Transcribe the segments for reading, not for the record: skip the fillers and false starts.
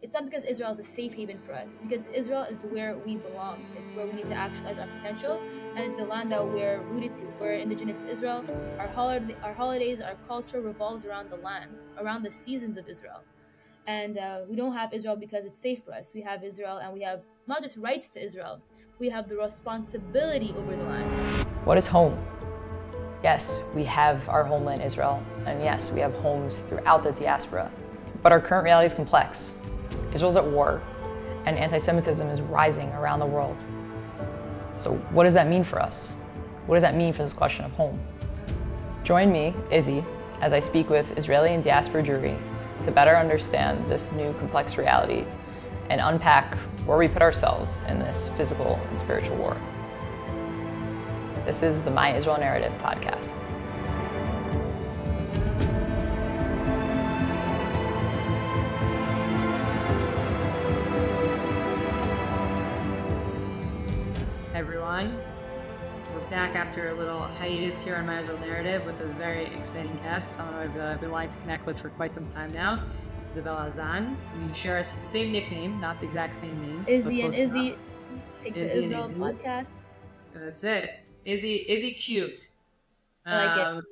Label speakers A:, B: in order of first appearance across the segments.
A: It's not because Israel is a safe haven for us, because Israel is where we belong. It's where we need to actualize our potential, and it's the land that we're rooted to. We're indigenous to Israel. Our holidays, our culture revolves around the land, around the seasons of Israel. And we don't have Israel because it's safe for us. We have Israel, and we have not just rights to Israel, we have the responsibility over the land.
B: What is home? Yes, we have our homeland Israel, and yes, we have homes throughout the diaspora. But our current reality is complex. Israel's at war, and anti-Semitism is rising around the world. So what does that mean for us? What does that mean for this question of home? Join me, Izzy, as I speak with Israeli and diaspora Jewry to better understand this new complex reality and unpack where we put ourselves in this physical and spiritual war. This is the My Israel Narrative podcast.
C: Hi everyone, we're back after a little hiatus here on My Israel Narrative with a very exciting guest, someone I've been wanting to connect with for quite some time now, Isabella Azan. We share the same nickname, not the exact same name.
A: Izzy and Izzy
C: enough.
A: take
C: Izzy
A: the
C: and
A: Israel
C: Izzy.
A: podcasts.
C: That's it. Izzy cute.
A: I like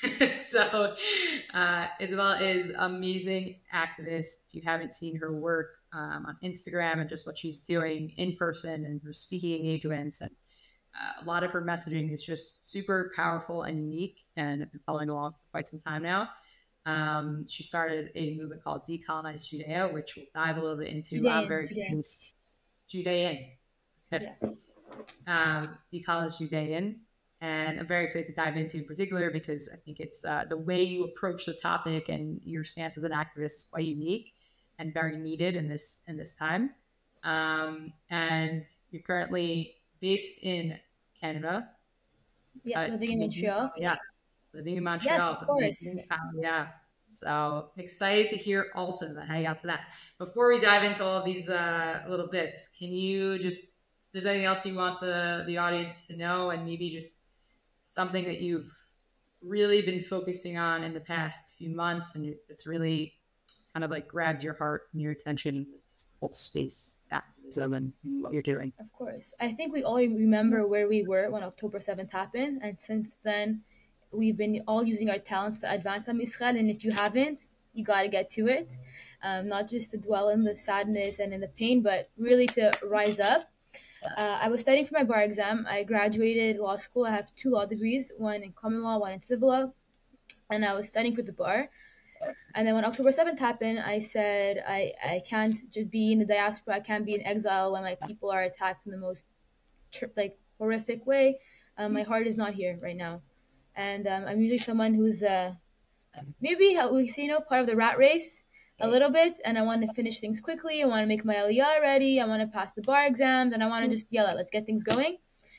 C: it. So Isabella is amazing activist. If you haven't seen her work on Instagram and just what she's doing in person and her speaking engagements, and a lot of her messaging is just super powerful and unique, and I've been following along for quite some time now. She started a movement called Decolonize Judea, which we'll dive a little bit into. Judean. Decolonize Judean. And I'm very excited to dive into in particular because I think it's the way you approach the topic and your stance as an activist is quite unique and very needed in this time. And you're currently based in Canada.
A: Living in Montreal.
C: Yeah, living in Montreal.
A: Yes, of course.
C: Yeah. So excited to hear also that how you got to that. Before we dive into all of these little bits, can you just, if there's anything else you want the audience to know, and maybe just something that you've really been focusing on in the past few months and it's really kind of like grabbed your heart and your attention in this whole space activism and what you're doing?
A: Of course. I think we all remember where we were when October 7th happened. And since then, we've been all using our talents to advance Am Yisrael. And if you haven't, you got to get to it. Not just to dwell in the sadness and in the pain, but really to rise up. I was studying for my bar exam. I graduated law school. I have 2 law degrees, one in common law, one in civil law. And I was studying for the bar. And then when October 7th happened, I said, I can't just be in the diaspora. I can't be in exile when my people are attacked in the most horrific way. My heart is not here right now. And I'm usually someone who's maybe, how we say, part of the rat race a little bit. And I want to finish things quickly. I want to make my aliyah ready. I want to pass the bar exams. And I want to just yell out, let's get things going.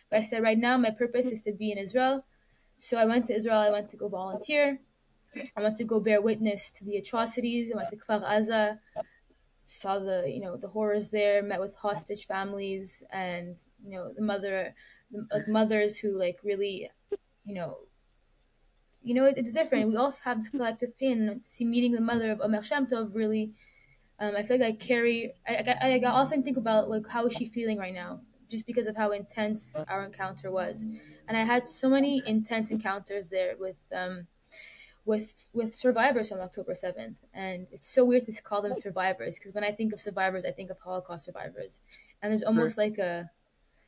A: But I said, right now, my purpose is to be in Israel. So I went to Israel. I went to go volunteer. I went to go bear witness to the atrocities. I went to Kfar Aza, saw the horrors there, met with hostage families, and the mothers who really, it's different. We all have this collective pain. See, meeting the mother of Omer Shem Tov really, I feel like I often think about how is she feeling right now, just because of how intense our encounter was, and I had so many intense encounters there with survivors from October 7th. And it's so weird to call them survivors, because when I think of survivors, I think of Holocaust survivors. And there's almost like a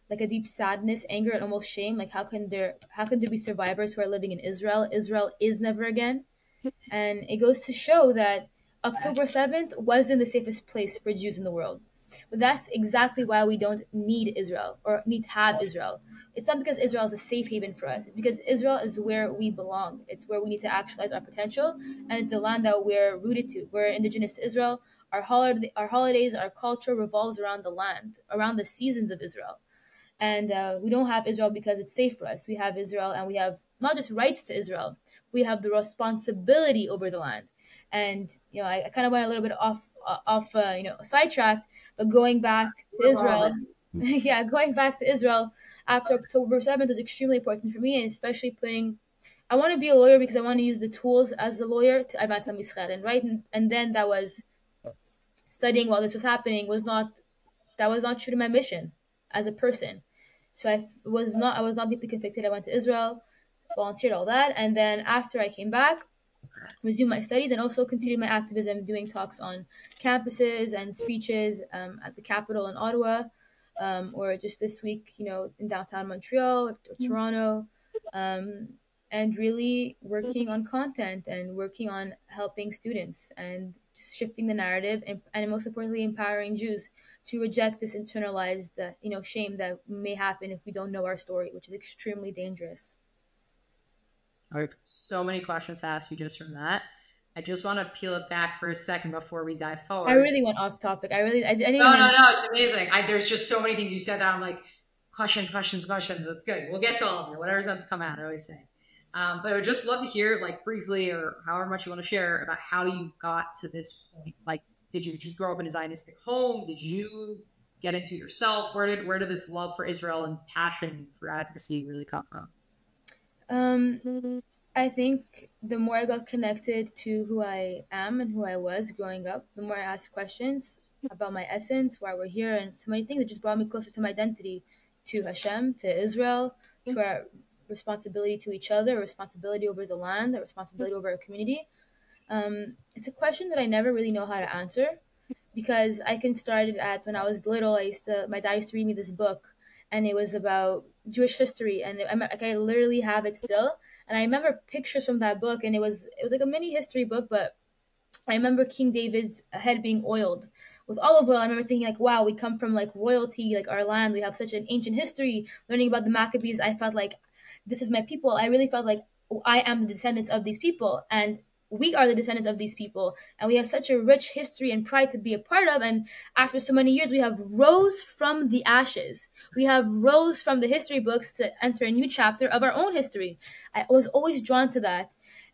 A: deep sadness, anger, and almost shame. Like, how can there be survivors who are living in Israel? Israel is never again. And it goes to show that October 7th wasn't the safest place for Jews in the world. But that's exactly why we don't need Israel or need to have Israel. It's not because Israel is a safe haven for us. It's because Israel is where we belong. It's where we need to actualize our potential, and it's the land that we're rooted to. We're indigenous to Israel. Our holidays, our culture revolves around the land, around the seasons of Israel. And we don't have Israel because it's safe for us. We have Israel, and we have not just rights to Israel. We have the responsibility over the land. And I kind of went a little bit off sidetracked, but going back to Israel, going back to Israel after October 7th was extremely important for me, and especially I want to be a lawyer because I want to use the tools as a lawyer to advance Am Yisrael, and then that was studying while this was happening was not true to my mission as a person. So I was not deeply convicted. I went to Israel, volunteered, all that, and then after I came back, resumed my studies and also continued my activism, doing talks on campuses and speeches at the Capitol in Ottawa, or just this week, in downtown Montreal or Toronto, and really working on content and working on helping students and shifting the narrative, and most importantly, empowering Jews to reject this internalized, shame that may happen if we don't know our story, which is extremely dangerous.
C: All right, so many questions to ask you just from that. I just want to peel it back for a second before we dive forward.
A: I really went off topic. I didn't
C: No, it's amazing. There's just so many things you said that I'm like, questions. That's good. We'll get to all of it. Whatever's meant to come out, I always say. But I would just love to hear, like, briefly or however much you want to share about how you got to this point. Like, did you just grow up in a Zionistic home? Did you get into yourself? Where did this love for Israel and passion for advocacy really come from?
A: I think the more I got connected to who I am and who I was growing up, the more I asked questions about my essence, why we're here, and so many things that just brought me closer to my identity, to Hashem, to Israel, to our responsibility to each other, responsibility over the land, a responsibility over our community. It's a question that I never really know how to answer, because I can start it at when I was little. My dad used to read me this book, and it was about Jewish history, and I literally have it still. And I remember pictures from that book, and it was like a mini history book, but I remember King David's head being oiled with olive oil. I remember thinking, like, wow, we come from like royalty, like our land, we have such an ancient history. Learning about the Maccabees, I felt like this is my people. I really felt like I am the descendants of these people, and we are the descendants of these people, and we have such a rich history and pride to be a part of. And after so many years, we have rose from the ashes. We have rose from the history books to enter a new chapter of our own history. I was always drawn to that.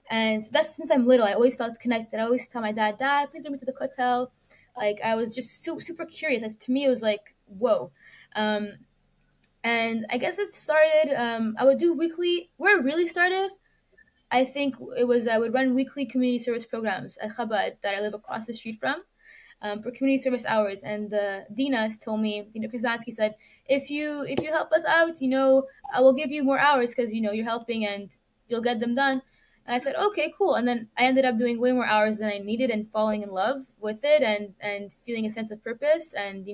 A: And so that's since I'm little. I always felt connected. I always tell my dad, please bring me to the Kotel. Like, I was just super curious. To me, it was like, whoa. And I guess it started, I would do weekly, where it really started, I think it was I would run weekly community service programs at Chabad that I live across the street from, for community service hours. And Dina told me, Dina Krasansky said, if you help us out, I will give you more hours because, you're helping and you'll get them done. And I said, okay, cool. And then I ended up doing way more hours than I needed and falling in love with it and feeling a sense of purpose and,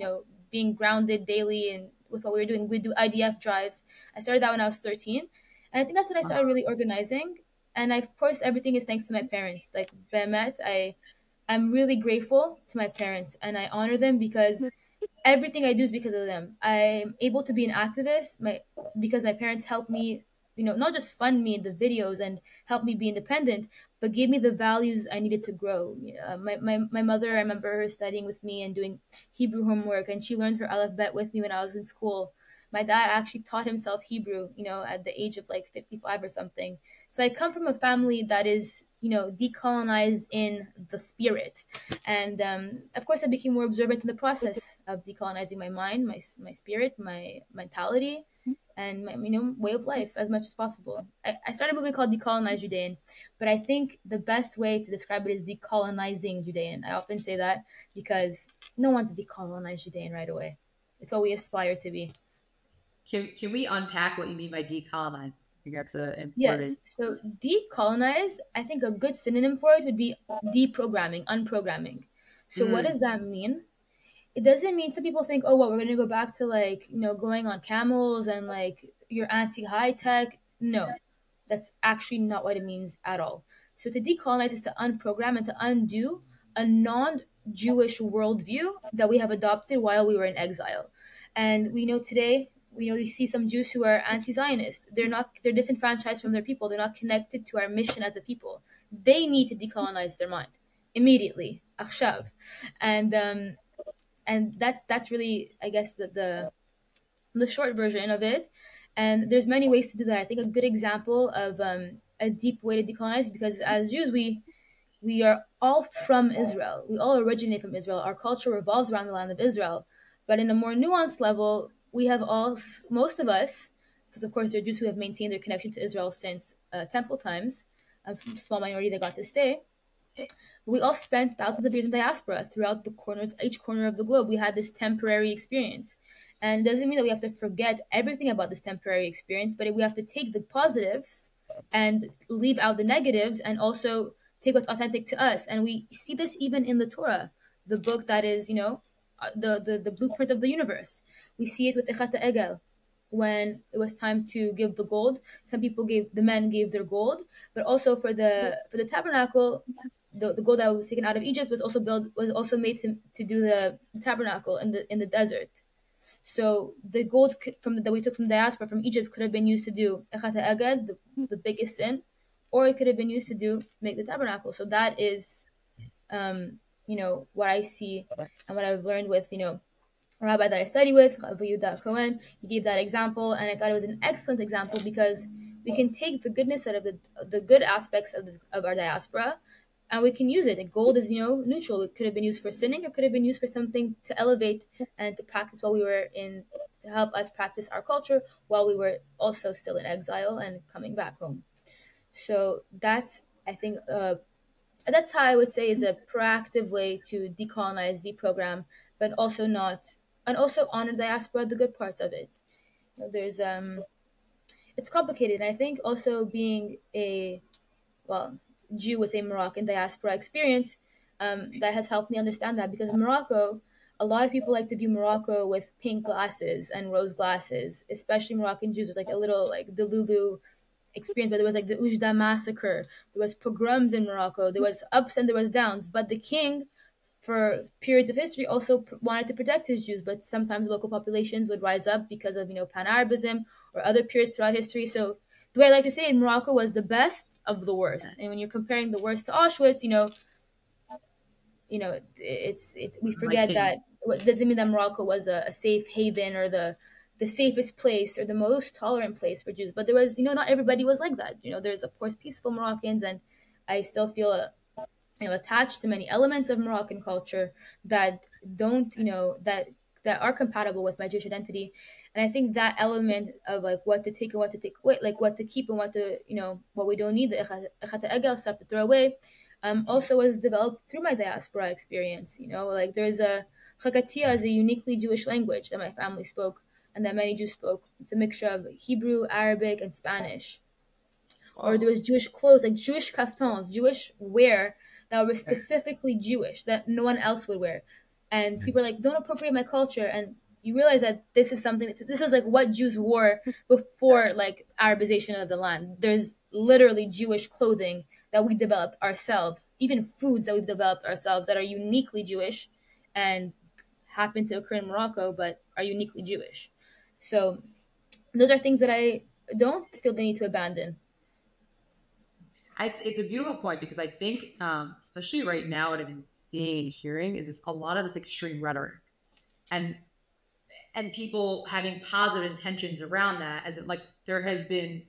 A: being grounded daily and with what we were doing. We do IDF drives. I started that when I was 13. And I think that's when I started really organizing. And of course, everything is thanks to my parents. Like, Be'emet, I'm really grateful to my parents, and I honor them because everything I do is because of them. I'm able to be an activist because my parents helped me, not just fund me in the videos and help me be independent, but gave me the values I needed to grow. My mother, I remember her studying with me and doing Hebrew homework, and she learned her Aleph Bet with me when I was in school. My dad actually taught himself Hebrew, at the age of like 55 or something. So I come from a family that is, decolonized in the spirit. And of course, I became more observant in the process of decolonizing my mind, my spirit, my mentality, and my way of life as much as possible. I started a movement called Decolonize Judean, but I think the best way to describe it is decolonizing Judean. I often say that because no one's decolonized Judean right away. It's what we aspire to be.
C: Can we unpack what you mean by decolonize? I think that's important.
A: Yes. So decolonize, I think a good synonym for it would be deprogramming, unprogramming. So what does that mean? It doesn't mean, some people think, oh, well, we're going to go back to like, going on camels and like you're anti-high tech. No, that's actually not what it means at all. So to decolonize is to unprogram and to undo a non-Jewish worldview that we have adopted while we were in exile. And we know today, you see some Jews who are anti-Zionist. They're disenfranchised from their people. They're not connected to our mission as a people. They need to decolonize their mind immediately, achshav. And that's really, I guess, the short version of it. And there's many ways to do that. I think a good example of a deep way to decolonize, because as Jews, we are all from Israel. We all originate from Israel. Our culture revolves around the land of Israel. But in a more nuanced level, we have most of us, because of course there are Jews who have maintained their connection to Israel since temple times, a small minority that got to stay. We all spent thousands of years in diaspora throughout the corners, each corner of the globe. We had this temporary experience. And it doesn't mean that we have to forget everything about this temporary experience, but we have to take the positives and leave out the negatives and also take what's authentic to us. And we see this even in the Torah, the book that is, the blueprint of the universe. We see it with Echata Egel. When it was time to give the gold, the men gave their gold, but also for the tabernacle, the gold that was taken out of Egypt was also made to do the tabernacle in the desert. So the gold that we took from diaspora from Egypt could have been used to do Echat Eged, the biggest sin, or it could have been used to make the tabernacle. So that is, what I see and what I've learned with, a rabbi that I study with, Rav Yehuda Cohen. He gave that example, and I thought it was an excellent example because we can take the goodness out of the good aspects of our diaspora, and we can use it. And gold is, neutral. It could have been used for sinning, or could have been used for something to elevate and to practice to help us practice our culture while we were also still in exile and coming back home. So that's, I think, that's how I would say is a proactive way to decolonize, deprogram, but also honor diaspora, the good parts of it. There's it's complicated. And I think also being a Jew with a Moroccan diaspora experience, that has helped me understand that, because Morocco, a lot of people like to view Morocco with pink glasses and rose glasses, especially Moroccan Jews with like a little like Delulu experience, but there was like the Oujda massacre, there was pogroms in Morocco, there was ups and there was downs, but the king for periods of history also wanted to protect his Jews, but sometimes local populations would rise up because of Pan-Arabism or other periods throughout history. So the way I like to say it, Morocco was the best of the worst, and when you're comparing the worst to Auschwitz, we forget that it doesn't mean that Morocco was a safe haven or the safest place or the most tolerant place for Jews, but there was not everybody was like that. There's of course peaceful Moroccans, and I still feel attached to many elements of Moroccan culture that don't, that are compatible with my Jewish identity. And I think that element of like what to take and what to take away, like what to keep and what to, what we don't need, the Echat Egel stuff to throw away, also was developed through my diaspora experience. Like there's Chagatia is a uniquely Jewish language that my family spoke and that many Jews spoke. It's a mixture of Hebrew, Arabic, and Spanish. Wow. Or there was Jewish clothes, like Jewish kaftons, Jewish wear that were specifically Jewish, that no one else would wear. And people are like, don't appropriate my culture. And you realize that this is like what Jews wore before like Arabization of the land. There's literally Jewish clothing that we developed ourselves, even foods that we've developed ourselves that are uniquely Jewish and happen to occur in Morocco, but are uniquely Jewish. So those are things that I don't feel the need to abandon.
C: It's a beautiful point, because I think, especially right now, what I've been seeing and hearing is a lot of this extreme rhetoric, and people having positive intentions around that, as it like there has been,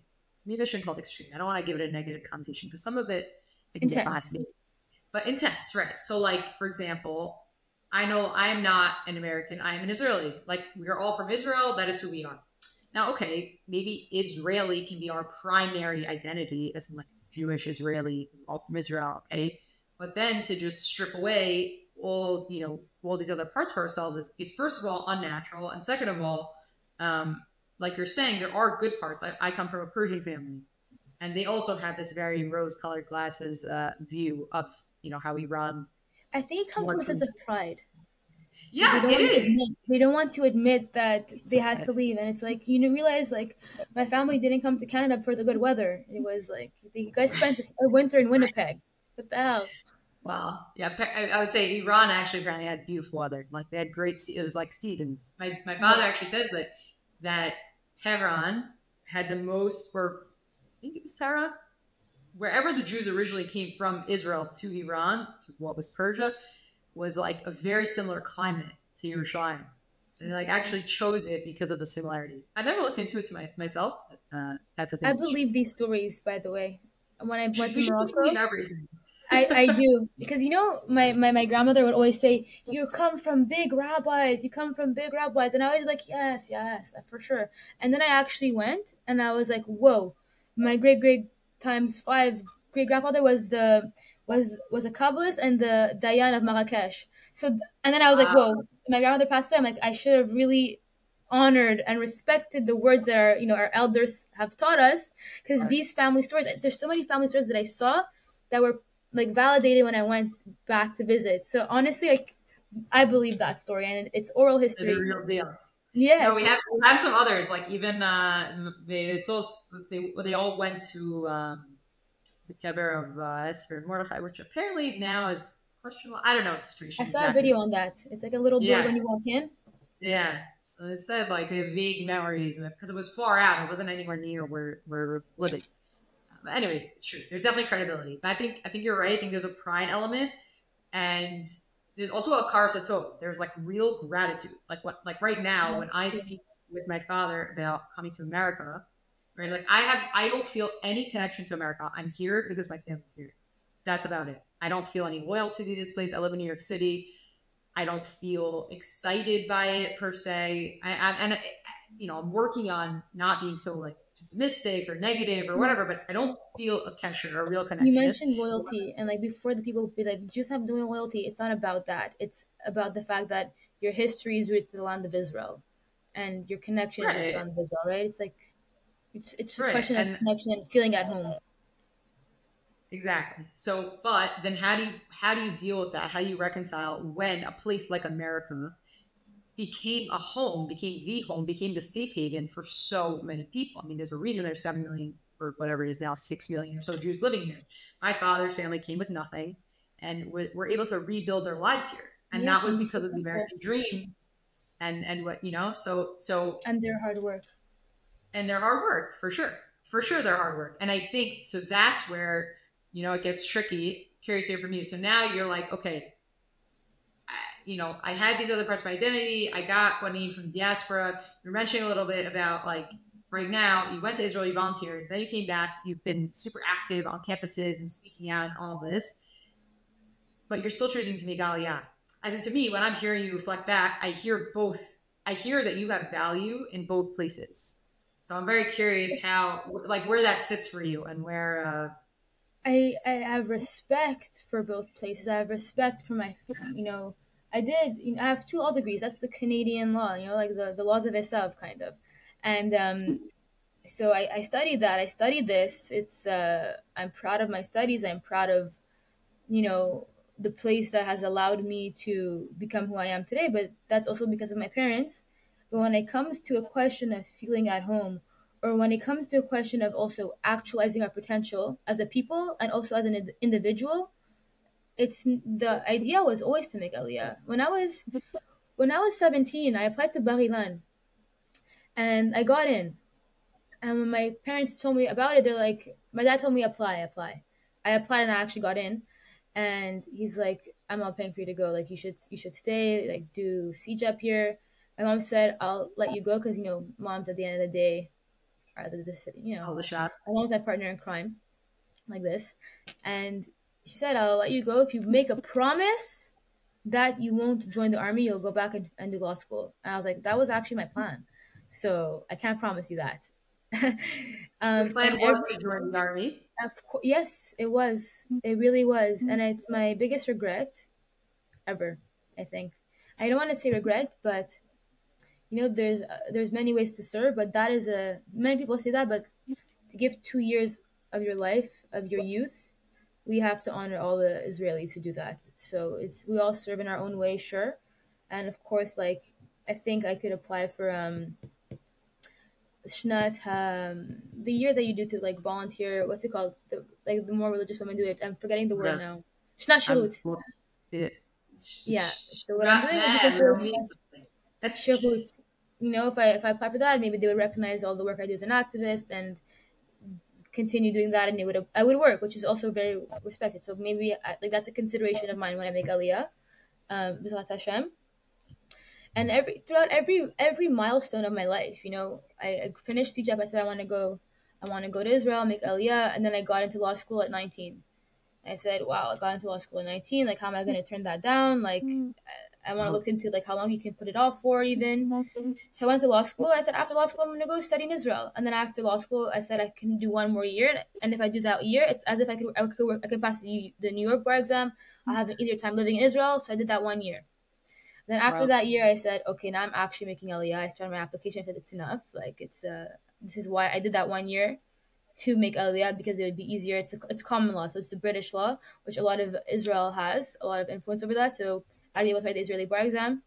C: maybe I shouldn't call it extreme. I don't want to give it a negative connotation, because some of it can get behind me, but intense, right? So, like for example, I know I am not an American. I am an Israeli. Like we are all from Israel. That is who we are. Now, okay, maybe Israeli can be our primary identity, as in like Jewish, Israeli, all from Israel, okay? But then to just strip away all these other parts of ourselves is first of all unnatural, and second of all, like you're saying, there are good parts. I come from a Persian family, and they also have this very rose-colored glasses view of how we run.
A: I think it comes from a sense of pride.
C: Yeah, it is.
A: They don't want to admit that they had to leave, and it's like realize like my family didn't come to Canada for the good weather. It was like you guys spent this winter in Winnipeg. What the hell?
C: Wow. Yeah, I would say Iran actually apparently had beautiful weather. Like they had great. It was like seasons. My father actually says that Tehran had the most, or I think it was Tehran, wherever the Jews originally came from, Israel to Iran, to what was Persia, was like a very similar climate to Yerushalayim. And like actually chose it because of the similarity. I never looked into it to myself.
A: I believe these stories, by the way. When I went to Morocco,
C: everything.
A: I do, because my grandmother would always say, you come from big rabbis, and I was like, yes, for sure. And then I actually went, and I was like, whoa, my great times 5 great grandfather was a Kabbalist and the Dayan of Marrakesh. So and then I was like, whoa, my grandmother passed away. I'm like, I should have really honored and respected the words that our elders have taught us, because these family stories, there's so many family stories that I saw that were like validated when I went back to visit. So honestly, like, I believe that story, and it's oral history.
C: The real deal.
A: Yes.
C: No, we have some others, like even they all went to the Keber of Esther and Mordechai, which apparently now is questionable. I don't know its situation.
A: I saw a video on that. It's like a little door when you walk in.
C: Yeah. So it said like they have vague memories because it was far out. It wasn't anywhere near where we're living. But anyways, it's true. There's definitely credibility. But I think you're right. I think there's a pride element, and there's also a karasato. There's like real gratitude. Like right now when I speak with my father about coming to America, right? Like I don't feel any connection to America. I'm here because my family's here. That's about it. I don't feel any loyalty to this place. I live in New York City. I don't feel excited by it per se. I'm working on not being so like pessimistic or negative or whatever, but I don't feel a connection or a real connection.
A: You mentioned loyalty, and like before, the people would be like, Jews have no loyalty. It's not about that. It's about the fact that your history is rooted to the land of Israel, and your connection is rooted to the land of Israel, right? It's like it's a question of connection and feeling at home.
C: Exactly. So, but then how do you deal with that? How do you reconcile when a place like America became a home, became the home, became the safe haven for so many people? I mean, there's a reason there's 7 million or whatever it is now, 6 million or so Jews living here. My father's family came with nothing and were able to rebuild their lives here. And that was because of the American dream and what, so.
A: And their hard work.
C: And their hard work, for sure. For sure, their hard work. And I think, so that's where, it gets tricky. Curious to hear from you. So now you're like, okay, I had these other parts of my identity. I got what I need from the diaspora. You're mentioning a little bit about like right now you went to Israel, you volunteered, then you came back. You've been super active on campuses and speaking out and all this, but you're still choosing to make Aliyah. As in, to me, when I'm hearing you reflect back, I hear both. I hear that you have value in both places. So I'm very curious where that sits for you and where.
A: I have respect for both places. I have respect for my, I have 2 law degrees. That's the Canadian law, like the laws of Esav kind of. And so I studied that. I studied this. I'm proud of my studies. I'm proud of, the place that has allowed me to become who I am today. But that's also because of my parents. But when it comes to a question of feeling at home, or when it comes to a question of also actualizing our potential as a people and also as an individual, it's the idea was always to make Aliyah. When I was 17, I applied to Bar Ilan, and I got in. And when my parents told me about it, they're like, my dad told me apply. I applied and I actually got in. And he's like, I'm not paying for you to go. Like you should stay. Like do CJEP here. My mom said, I'll let you go because moms at the end of the day are the city.
C: All the shots.
A: My mom's my partner in crime, like this, and she said, I'll let you go if you make a promise that you won't join the army. You'll go back and do law school. And I was like, that was actually my plan. So I can't promise you that.
C: Your plan was to join the army?
A: Of course, yes, it was. It really was. And it's my biggest regret ever, I think. I don't want to say regret, but there's many ways to serve, but that is many people say that, but to give 2 years of your life, of your youth, we have to honor all the Israelis who do that. So we all serve in our own way, sure. And of course, like, I think I could apply for Shnat, the year that you do to like volunteer. What's it called? The more religious women do it. I'm forgetting the word now. Shnat Shirut. Yeah. So what I'm doing is because Shirut. If I apply for that, maybe they would recognize all the work I do as an activist and continue doing that, and I would work, which is also very respected. So maybe that's a consideration of mine when I make Aliyah, B'ezrat Hashem. And throughout every milestone of my life, I finished CJEP. I said I want to go to Israel, make Aliyah, and then I got into law school at 19. I said, wow, I got into law school at 19. Like, how am I going to turn that down? Like, I want to look into like how long you can put it off for even. So I went to law school. I said after law school I'm going to go study in Israel. And then after law school I said I can do one more year. And if I do that year, it's as if I could pass the New York bar exam. I have an easier time living in Israel. So I did that 1 year. Then after that year, I said, okay, now I'm actually making Aliyah. I started my application. I said, it's enough. Like, this is why I did that 1 year to make Aliyah, because it would be easier. It's common law. So it's the British law, which a lot of Israel has a lot of influence over that. So I'd be able to write the Israeli bar exam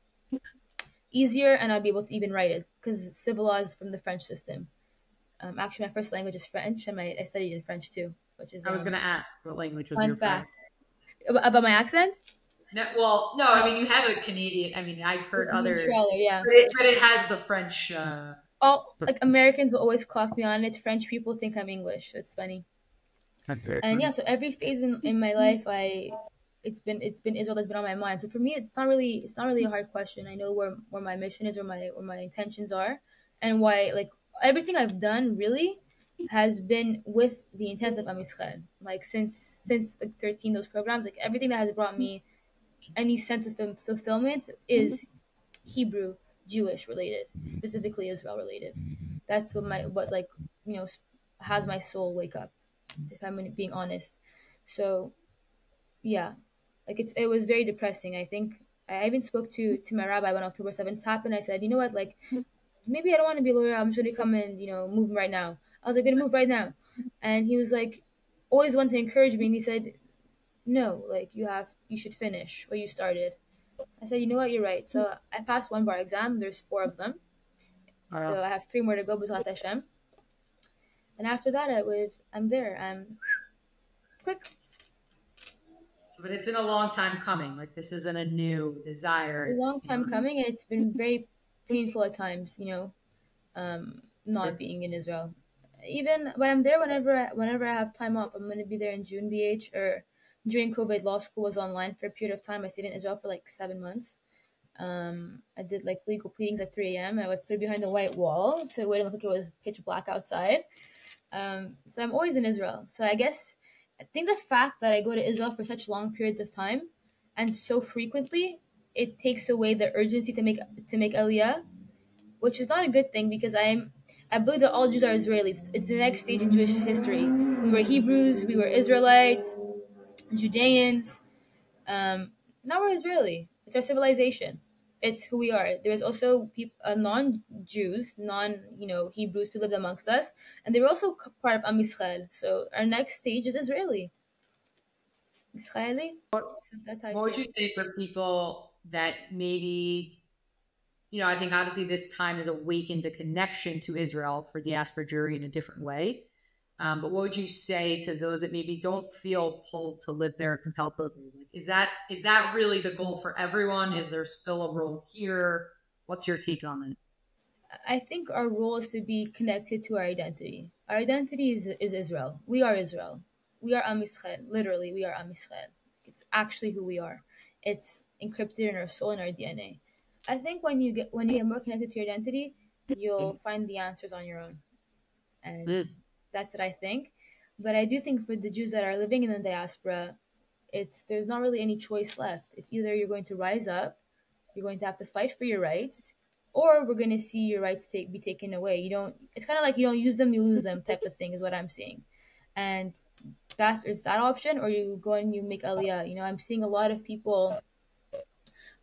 A: easier, and I'd be able to even write it, because civil law is from the French system. Actually, my first language is French, and I studied in French too, which is.
C: I was going to ask what language was your first.
A: About my accent?
C: No, well, no, I mean, you have a Canadian. I mean, I've heard other.
A: Yeah.
C: But it has the French.
A: Like Americans will always clock me on it. French people think I'm English. So it's funny.
D: That's very
A: and
D: funny.
A: yeah, so every phase in my life, it's been Israel that's been on my mind. So for me, it's not really a hard question. I know where my mission is, or my intentions are, and why, like, everything I've done really has been with the intent of Am Yisrael. Like since like 13 those programs, like everything that has brought me any sense of fulfillment is Hebrew, Jewish related, specifically Israel related. That's what has my soul wake up, if I'm being honest. So yeah, like it was very depressing. I think I even spoke to my rabbi when October 7th happened. I said, you know what, like maybe I don't want to be a lawyer. I'm just going to come and move right now. I was like, going to move right now. And he was like, always wanted to encourage me, and he said, no, like you should finish what you started. I said, you know what, you're right. So I passed one bar exam. There's 4 of them. So I have 3 more to go, B'ezrat Hashem. And after that, I'm there. I'm quick.
C: So, but it's been a long time coming. Like, this isn't a new desire.
A: It's a long time coming, and it's been very painful at times, not being in Israel. Even when I'm there, whenever I have time off, I'm going to be there in June, BH, or during COVID, law school was online for a period of time. I stayed in Israel for like 7 months. I did like legal pleadings at 3 a.m. I would put it behind the white wall so it wouldn't look like it was pitch black outside. So I'm always in Israel. So I think the fact that I go to Israel for such long periods of time and so frequently, it takes away the urgency to make Aliyah, which is not a good thing, because I believe that all Jews are Israelis. It's the next stage in Jewish history. We were Hebrews, we were Israelites, Judeans. Now we're Israeli. It's our civilization. It's who we are. There's also non-Jews, Hebrews who lived amongst us, and they were also part of Am Yisrael. So our next stage is Israeli. Israeli.
C: What would you say for people that maybe, I think obviously this time has awakened a connection to Israel for diaspora Jewry in a different way. But what would you say to those that maybe don't feel pulled to live there, compelled to live there? Is that really the goal for everyone? Is there still a role here? What's your take on it?
A: I think our role is to be connected to our identity. Our identity is Israel. We are Israel. We are Am Yisrael. Literally, we are Am Yisrael. It's actually who we are. It's encrypted in our soul and our DNA. I think when you get more connected to your identity, you'll find the answers on your own. And that's what I think. But I do think for the Jews that are living in the diaspora, there's not really any choice left. It's either you're going to rise up, you're going to have to fight for your rights, or we're going to see your rights be taken away. It's kind of like you don't use them, you lose them type of thing is what I'm seeing. And it's that option, or you go and you make Aliyah. I'm seeing a lot of people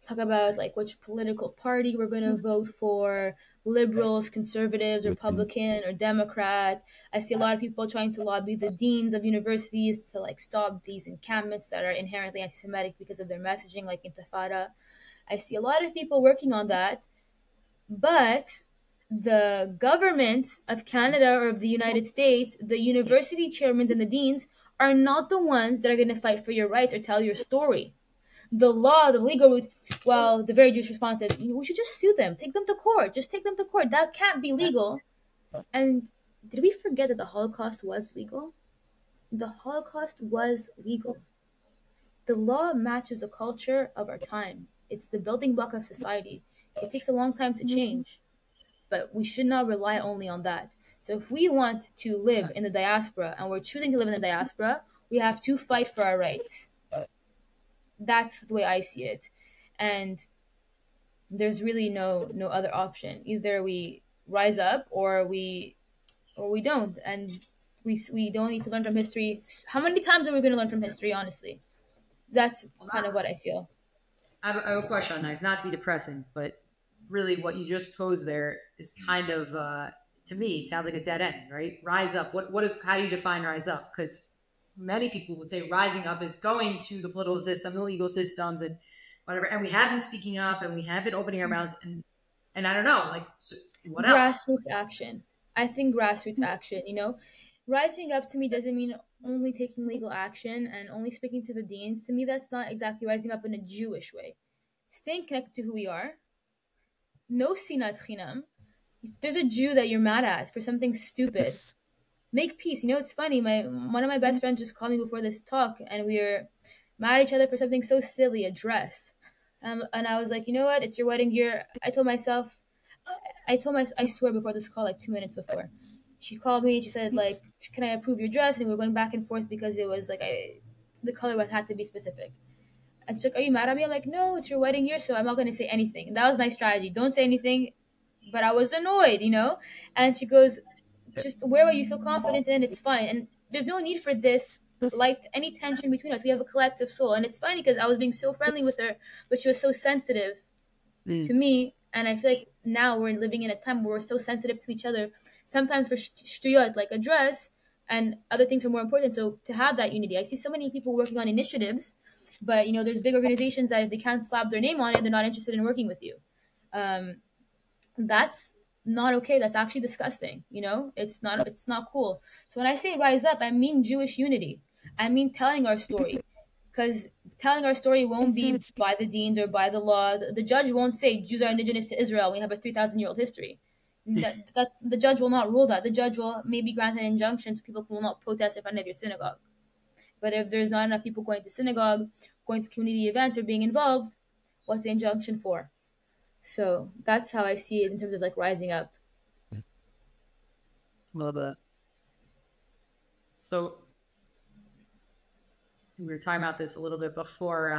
A: talk about like which political party we're going to vote for, liberals, conservatives, Republican, or Democrat. I see a lot of people trying to lobby the deans of universities to like stop these encampments that are inherently anti-Semitic because of their messaging, like Intifada. I see a lot of people working on that, but the government of Canada or of the United States, the university chairmen and the deans are not the ones that are going to fight for your rights or tell your story. The law, the legal route, well, the very Jewish response is, we should just sue them. Take them to court. Just take them to court. That can't be legal. And did we forget that the Holocaust was legal? The Holocaust was legal. The law matches the culture of our time. It's the building block of society. It takes a long time to change, but we should not rely only on that. So if we want to live in the diaspora and we're choosing to live in the diaspora, we have to fight for our rights. That's the way I see it. And There's really no other option. Either we rise up or we don't, and we don't need to learn from history. How many times are we going to learn from history? Honestly, that's kind of what I feel.
C: I have a question on that. Not to be depressing, but really what you just posed there is kind of, to me, it sounds like a dead end, right? Rise up. What is, how do you define rise up? Because many people would say rising up is going to the political system, the legal systems, and whatever. And we have been speaking up, and we have been opening our mouths, and I don't know, like, so what else?
A: Grassroots action. I think grassroots action, rising up to me doesn't mean only taking legal action and only speaking to the deans. To me, that's not exactly rising up in a Jewish way. Staying connected to who we are. No sinat chinam. If there's a Jew that you're mad at for something stupid, make peace. It's funny. One of my best friends just called me before this talk, and we were mad at each other for something so silly, a dress. And I was like, you know what? It's your wedding year. I swear before this call, like 2 minutes before, she called me and she said, like, can I approve your dress? And we were going back and forth because it was like the color had to be specific. And she's like, are you mad at me? I'm like, no, it's your wedding year, so I'm not going to say anything. And that was my strategy. Don't say anything. But I was annoyed, And she goes, just wear what you feel confident in. It's fine. And there's no need for this, like any tension between us. We have a collective soul. And it's funny because I was being so friendly with her, but she was so sensitive to me. And I feel like now we're living in a time where we're so sensitive to each other. Sometimes for shtuyot, like a dress, and other things are more important. So to have that unity, I see so many people working on initiatives, but there's big organizations that if they can't slap their name on it, they're not interested in working with you. That's not okay. That's actually disgusting. It's not cool. So when I say rise up, I mean Jewish unity. I mean telling our story, because telling our story won't be by the deans or by the law. The judge won't say Jews are indigenous to Israel. We have a 3,000-year-old history. That the judge will not rule that. The judge will maybe grant an injunction so people will not protest in front of your synagogue. But if there's not enough people going to synagogue, going to community events, or being involved, what's the injunction for? So that's how I see it in terms of like rising up.
C: Love that. So we were talking about this a little bit before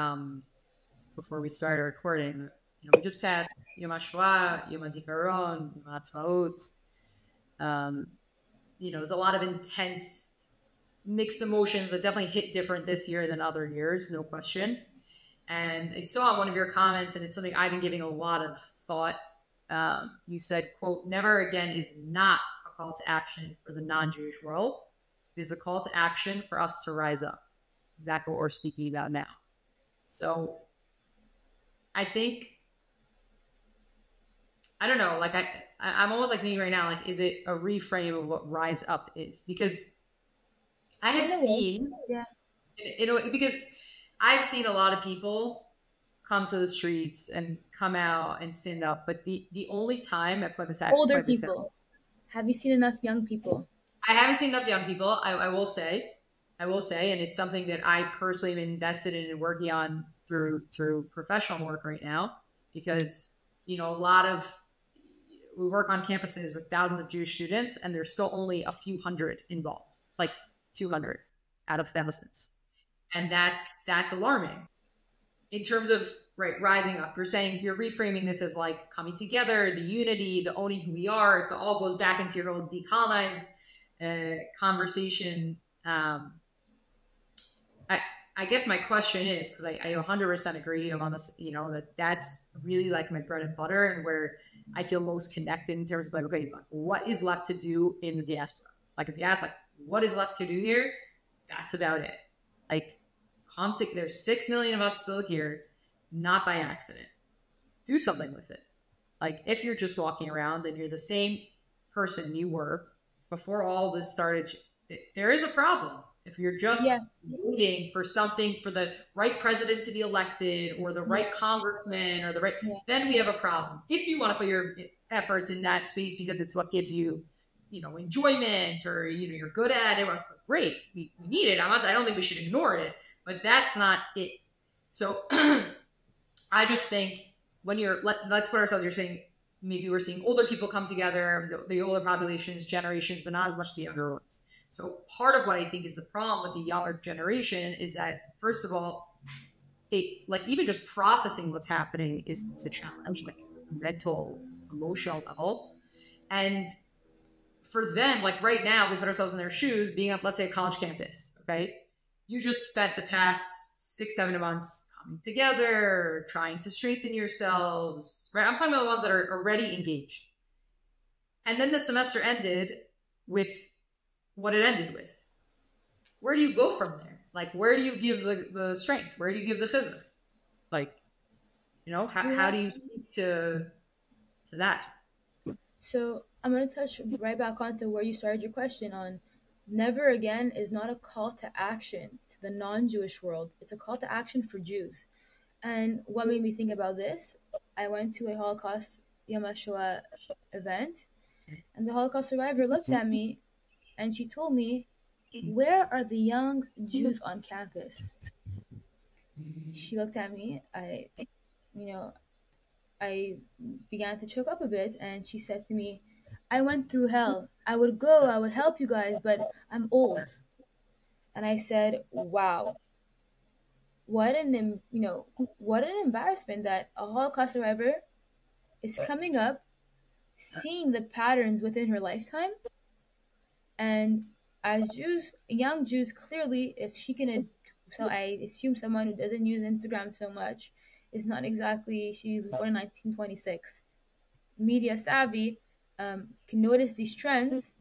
C: we started recording. We just passed Yom HaShoah, Yom HaZikaron, Yom HaAtzmaut. There's a lot of intense, mixed emotions that definitely hit different this year than other years, no question. And I saw one of your comments, and it's something I've been giving a lot of thought. You said, quote, never again is not a call to action for the non-Jewish world. It is a call to action for us to rise up. Exactly what we're speaking about now. So I think, I don't know, like I'm almost like thinking right now, like, is it a reframe of what rise up is? Because I have seen, because I've seen a lot of people come to the streets and come out and stand up, but the only time at
A: older people. Have you seen enough young people?
C: I haven't seen enough young people. I will say, and it's something that I personally am invested in and working on through professional work right now, because we work on campuses with thousands of Jewish students, and there's still only a few hundred involved, like 200 out of thousands. And that's alarming. In terms of rising up, you're saying, you're reframing this as like coming together, the unity, the owning who we are. It all goes back into your old decolonize conversation. I guess my question is, because I 100% agree on this, that's really like my bread and butter, and where I feel most connected in terms of like, okay, what is left to do in the diaspora? Like, if you ask, like, what is left to do here? That's about it. Like, there's 6 million of us still here, not by accident. Do something with it. Like, if you're just walking around and you're the same person you were before all this started, there is a problem. If you're just waiting for something, for the right president to be elected, or the right congressman, or then we have a problem. If you want to put your efforts in that space because it's what gives you, enjoyment, or, you're good at it, great, we need it. I don't think we should ignore it, but that's not it. So I just think when let's put ourselves, you're saying, maybe we're seeing older people come together, the older populations, generations, but not as much the younger ones. So part of what I think is the problem with the younger generation is that, first of all, like even just processing what's happening is a challenge, like mental, emotional level. And for them, like right now, we put ourselves in their shoes, being up, let's say, a college campus, okay? You just spent the past 6-7 months coming together, trying to strengthen yourselves, right? I'm talking about the ones that are already engaged. And then the semester ended with what it ended with. Where do you go from there? Like, where do you give the strength? Where do you give the physical? Like, you know, how do you speak to that?
A: So I'm going to touch right back onto where you started your question on never again is not a call to action to the non-Jewish world. It's a call to action for Jews. And what made me think about this, I went to a Holocaust Yom HaShoah event, and the Holocaust survivor looked at me and she told me, "Where are the young Jews on campus?" She looked at me. I began to choke up a bit, and she said to me, "I went through hell. I would go, I would help you guys, but I'm old." And I said, "Wow, what an embarrassment that a Holocaust survivor is coming up, seeing the patterns within her lifetime, and as Jews, young Jews, clearly, if she can, so I assume someone who doesn't use Instagram so much is not exactly, she was born in 1926, media savvy, can notice these trends.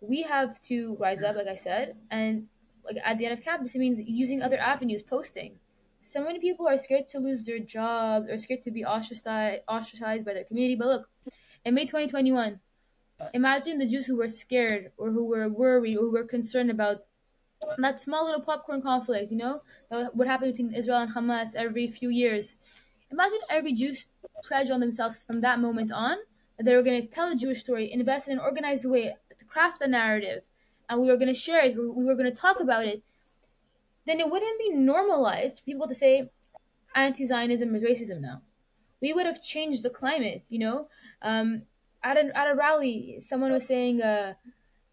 A: We have to rise up, like I said, and like at the end of campus, it means using other avenues, posting. So many people are scared to lose their jobs or scared to be ostracized by their community. But look, in May 2021, imagine the Jews who were scared or who were worried or who were concerned about that small little popcorn conflict, you know, what happened between Israel and Hamas every few years. Imagine every Jew pledge on themselves from that moment on that they were going to tell a Jewish story, invest in an organized way to craft a narrative, and we were going to share it, we were going to talk about it. Then it wouldn't be normalized for people to say anti-Zionism is racism now. We would have changed the climate, you know. At a rally, someone was saying,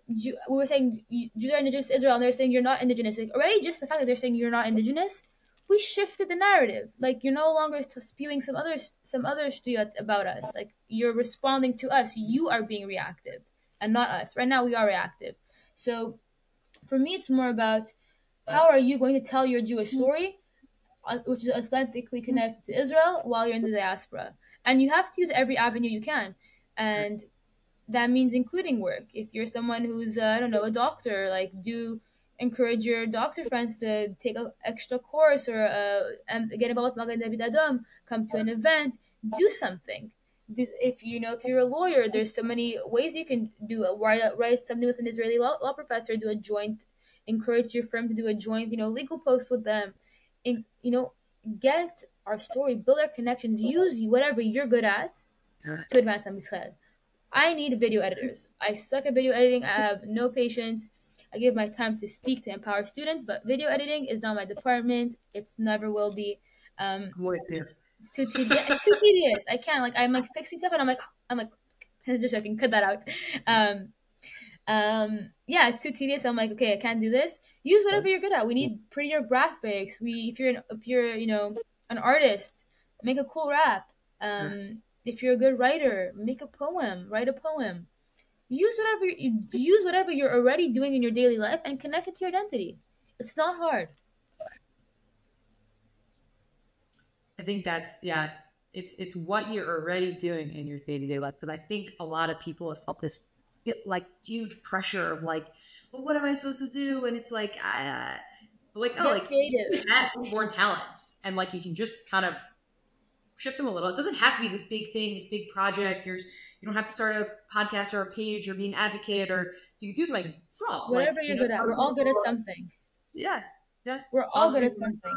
A: we were saying Jews are indigenous to Israel, and they're saying you're not indigenous. Like, already, just the fact that they're saying you're not indigenous, we shifted the narrative. Like, you're no longer spewing some other shtuyot about us. Like, you're responding to us. You are being reactive, and not us. Right now, we are reactive. So, for me, it's more about how are you going to tell your Jewish story, which is authentically connected to Israel, while you're in the diaspora. And you have to use every avenue you can. And that means including work. If you're someone who's, a doctor, like, do encourage your doctor friends to take an extra course or get involved with Magen David Adom, come to an event, do something. If you're a lawyer, there's so many ways you can do it. Write something with an Israeli law professor, do a joint, encourage your firm to do a joint, legal post with them. And, get our story, build our connections, use whatever you're good at to advance Am Yisrael. I need video editors. I suck at video editing. I have no patience. I give my time to speak to empower students, but video editing is not my department. It never will be. It's too tedious. It's too tedious. I can't. I'm fixing stuff, and I'm like, just joking. Cut that out. Yeah, it's too tedious. I'm like, okay, I can't do this. Use whatever you're good at. We need prettier graphics. If you're an artist, make a cool rap. If you're a good writer, make a poem. Write a poem. Use whatever you're already doing in your daily life and connect it to your identity. It's not hard.
C: I think that's it's what you're already doing in your day-to-day life. Because I think a lot of people have felt this huge pressure of well, what am I supposed to do? And it's like, you have inborn talents, and you can just kind of shift them a little. It doesn't have to be this big thing, this big project. You don't have to start a podcast or a page or be an advocate, or you can do something small.
A: Whatever you're good at. We're all good at something.
C: Yeah.
A: We're all good at something.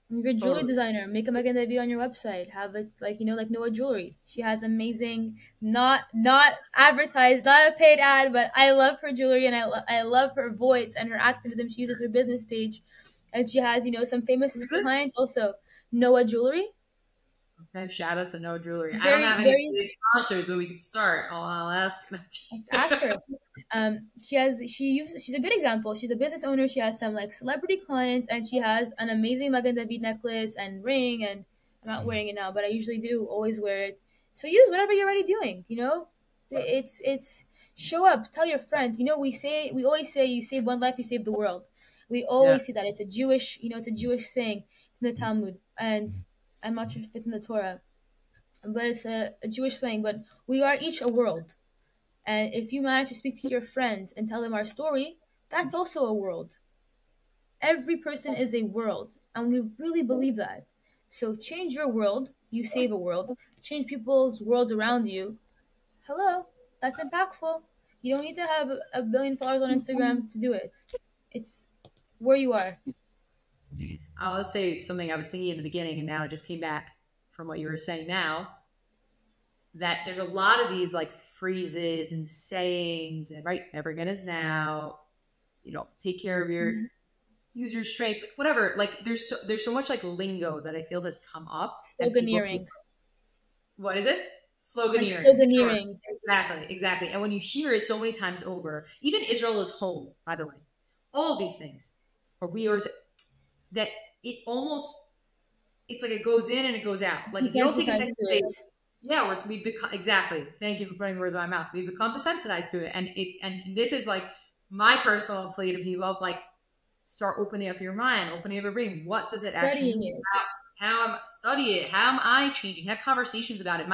A: If you're a jewelry designer, make a Magen David on your website. Have it like Noah Jewelry. She has amazing, not advertised, not a paid ad, but I love her jewelry and I love her voice and her activism. She uses her business page, and she has some famous clients also. Noah Jewelry.
C: Okay, shout out to Noah Jewelry. I don't have any sponsors, but we could start. I'll ask.
A: Ask her. She's a good example. She's a business owner. She has some like celebrity clients, and she has an amazing Magen David necklace and ring. And I'm not wearing it now, but I usually do always wear it. So use whatever you're already doing. It's show up. Tell your friends. We always say you save one life, you save the world. We
C: Yeah.
A: always see that. It's a Jewish it's a Jewish saying. It's in the Talmud, and I'm not sure if it's in the Torah, but it's a Jewish saying. But we are each a world. And if you manage to speak to your friends and tell them our story, that's also a world. Every person is a world, and we really believe that. So change your world, you save a world. Change people's worlds around you. Hello, that's impactful. You don't need to have a billion followers on Instagram to do it. It's where you are.
C: I'll say something I was thinking in the beginning, and now it just came back from what you were saying now. That there's a lot of these like phrases and sayings, and right, never again is now. Take care of your, use your strength, like, whatever. Like there's so much like lingo that I feel has come up.
A: Sloganeering.
C: What is it? Sloganeering.
A: Like sloganeering.
C: Sure. Exactly. And when you hear it so many times over, even Israel is home, by the way. All of these things, or we are, that it almost, it's like it goes in and it goes out. Like if you don't take a second to say, yeah, we've become, exactly. Thank you for putting words in my mouth. We've become desensitized to it, and this is like my personal plea to people of like, start opening up your mind, opening up your brain. What does it actually mean? How am study it? How am I changing? Have conversations about it.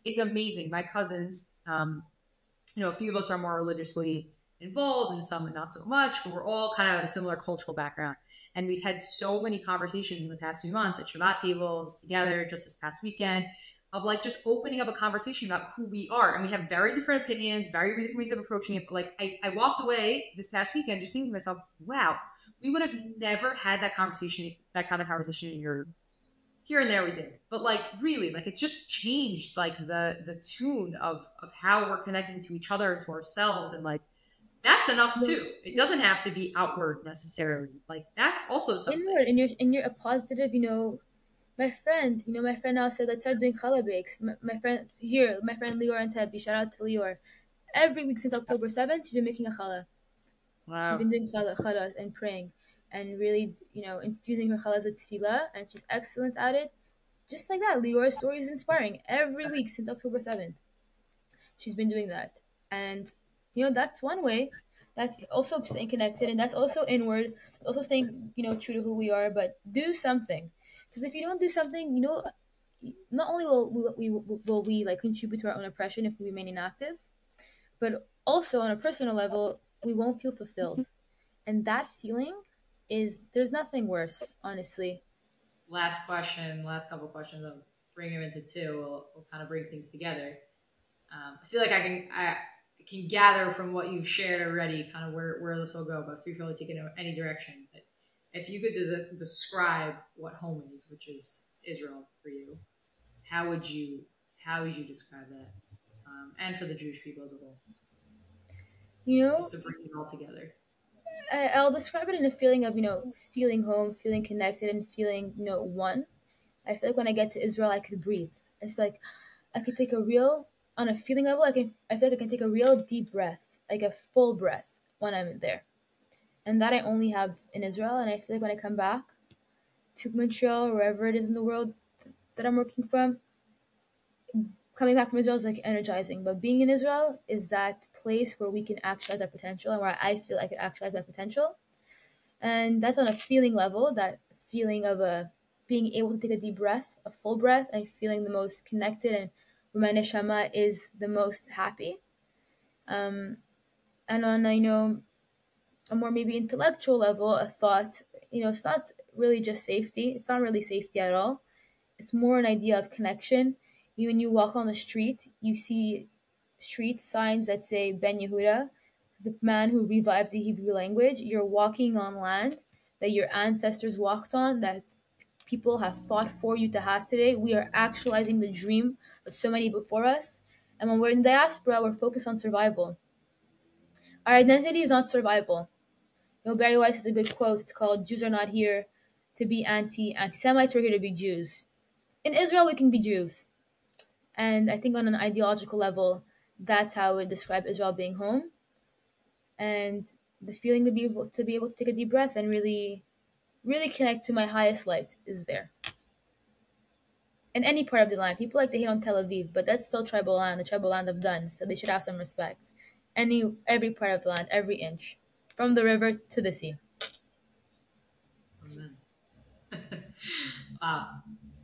C: It's amazing. My cousins, a few of us are more religiously involved and some not so much, but we're all kind of a similar cultural background. And we've had so many conversations in the past few months at Shabbat tables together, just this past weekend, of like just opening up a conversation about who we are. And we have very different opinions, very different ways of approaching it. But like I walked away this past weekend just thinking to myself, wow, we would have never had that kind of conversation in Europe. Here and there we did. But like really, like it's just changed like the tune of how we're connecting to each other, to ourselves, and like that's enough too. It doesn't have to be outward necessarily. Like that's also something.
A: Inward, and you're a positive, my friend now said, let's start doing challah bakes. My friend Lior and Tebi, shout out to Lior. Every week since October 7th, she's been making a challah. Wow. She's been doing challah and praying and really, infusing her challahs with tefillah, and she's excellent at it. Just like that, Lior's story is inspiring. Every week since October 7th, she's been doing that. And, that's one way. That's also staying connected, and that's also inward, also staying, true to who we are, but do something. Because if you don't do something, not only will we like contribute to our own oppression if we remain inactive, but also on a personal level, we won't feel fulfilled. And that feeling there's nothing worse, honestly.
C: Last couple questions. I'll bring them into two. We'll kind of bring things together. I feel like I can gather from what you've shared already kind of where this will go, but feel free to take it in any direction. But if you could describe what home is, which is Israel for you, how would you describe that? And for the Jewish people as a whole? Just to bring it all together.
A: I'll describe it in a feeling of, feeling home, feeling connected, and feeling, one. I feel like when I get to Israel, I could breathe. It's like I could take on a feeling level, I feel like I can take a real deep breath, like a full breath when I'm there. And that I only have in Israel. And I feel like when I come back to Montreal, or wherever it is in the world that I'm working from, coming back from Israel is like energizing. But being in Israel is that place where we can actualize our potential, and where I feel I can actualize my potential. And that's on a feeling level, that feeling of being able to take a deep breath, a full breath, and feeling the most connected, and where my neshama is the most happy. And on, a more maybe intellectual level, a thought, it's not really just safety. It's not really safety at all. It's more an idea of connection. When you walk on the street, you see street signs that say Ben Yehuda, the man who revived the Hebrew language. You're walking on land that your ancestors walked on, that people have fought for you to have today. We are actualizing the dream of so many before us. And when we're in diaspora, we're focused on survival. Our identity is not survival. Barry Weiss has a good quote. It's called, Jews are not here to be anti-Semites, we're here to be Jews. In Israel, we can be Jews. And I think on an ideological level, that's how I would describe Israel being home. and the feeling to be able to take a deep breath and really, really connect to my highest light is there. In any part of the land, people like to hate on Tel Aviv, but that's still tribal land, the tribal land of Dan, so they should have some respect. Every part of the land, every inch, from the river to the sea.
C: Amen. Wow.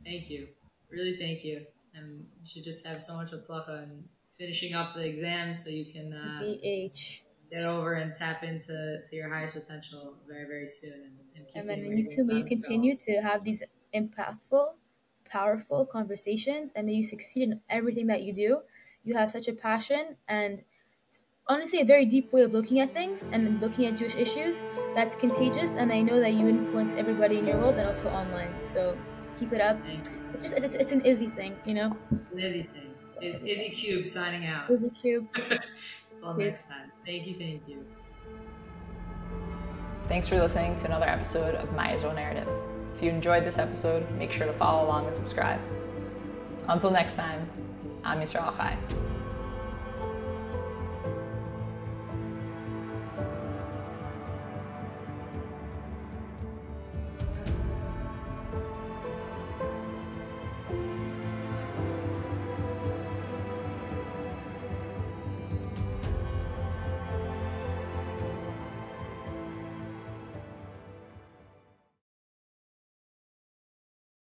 C: Thank you. Really thank you. And you should just have so much atzlacha and finishing up the exams so you can get over and tap into your highest potential very, very soon. And keep
A: and you too, may you continue to have these impactful, powerful conversations, and may you succeed in everything that you do. You have such a passion and honestly a very deep way of looking at things and looking at Jewish issues that's contagious, and I know that you influence everybody in your world and also online, so keep it up. It's an Izzy thing, you know?
C: An Izzy thing. Izzy Cube signing out.
A: Izzy Cube.
C: Until next time. Thank you.
B: Thanks for listening to another episode of My Israel Narrative. If you enjoyed this episode, make sure to follow along and subscribe. Until next time, I'm Yisrael Chai.